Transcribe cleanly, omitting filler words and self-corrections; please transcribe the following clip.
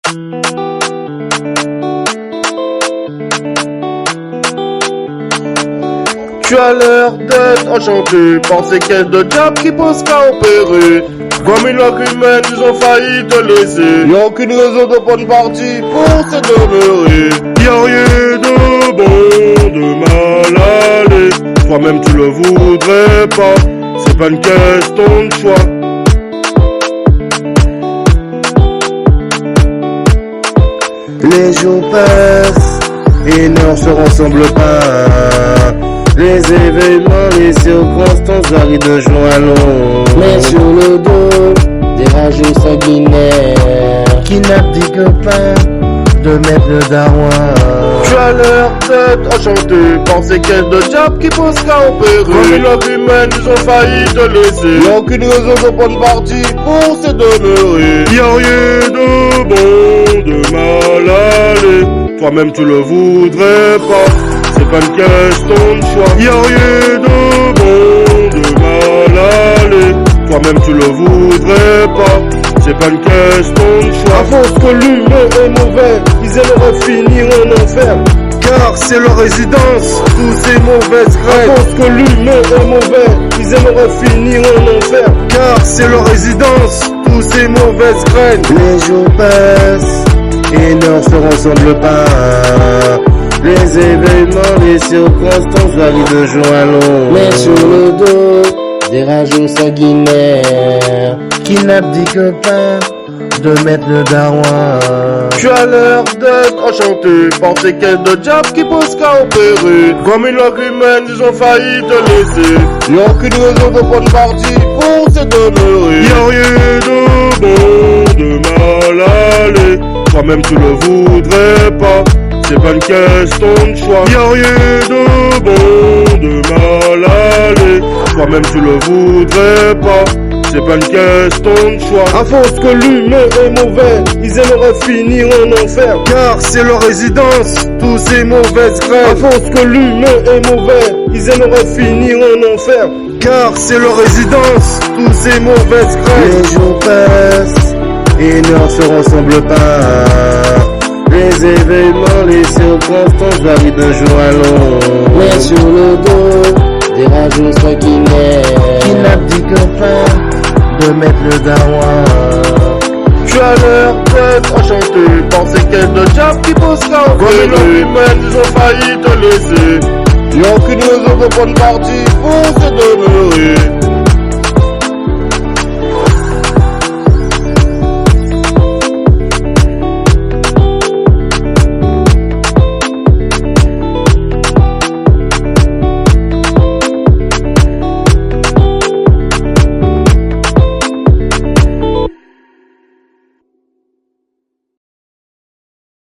Tu as l'air d'être enchanté par ces caisses de diable qui pensent qu'à opérer. Comme une langue humaine, ils ont failli te laisser. Y'a aucune raison de prendre parti pour se demeurer. Y'a rien de bon, de mal aller. Toi-même tu le voudrais pas, c'est pas une question de choix. Les jours passent et ne se ressemblent pas. Les événements, les circonstances varient de jour à l'autre. Mais sur le dos des rageux sanguinaires qui n'abdiquent pas de mettre le darouin. Tu as l'air d'être enchanté par ces caisses de diable qui pensent qu'à opérer. Comme une langue humaine, ils ont failli te laisser. Y'a aucune raison de prendre parti pour se demeurer. Y'a rien de bon, de mal aller. Toi-même tu le voudrais pas, c'est pas une question de choix. Y'a rien de bon, de mal aller. Toi-même tu le voudrais pas, c'est pas une question de choix. À force que l'humain est mauvais, ils aimeraient finir en enfer. Car c'est leur résidence, tous ces mauvaises graines. À force que l'humain est mauvais, ils aimeraient finir en enfer. Car c'est leur résidence, tous ces mauvaises graines. Les jours passent et ne se ressemblent pas. Les événements, les circonstances varient de jour à l'autre. Mais sur le dos des rageux sanguinaires qui n'abdiquent pas de mettre le darouin. Tu as l'air d'être enchanté par ces caisses de diable qui pensent qu'à opérer. Comme une langue humaine, ils ont failli te laisser. Y'a aucune raison de prendre parti pour se demeurer. Y'a rien de bon, de mal aller. Toi-même tu le voudrais pas, c'est pas une question de choix. Y'a rien de bon, de mal aller. Toi-même tu le voudrais pas, c'est pas une question de choix. À force que l'humain est mauvais, ils aimeraient finir en enfer. Car c'est leur résidence, tous ces mauvaises graines. À force que l'humain est mauvais, ils aimeraient finir en enfer. Car c'est leur résidence, tous ces mauvaises graines. Les jours passent et ne se ressemblent pas. Les événements, les circonstances varient d'un jour à l'autre. Mais sur le dos des rageux sanguinaires qui n'abdiquent pas de mettre le darouin. Tu as l'air d'être enchanté par ces caisses de diable qui pensent qu'à opérer. Comme une langue humaine, ils ont failli te laisser. Y'a aucune raison de prendre parti pour se demeurer.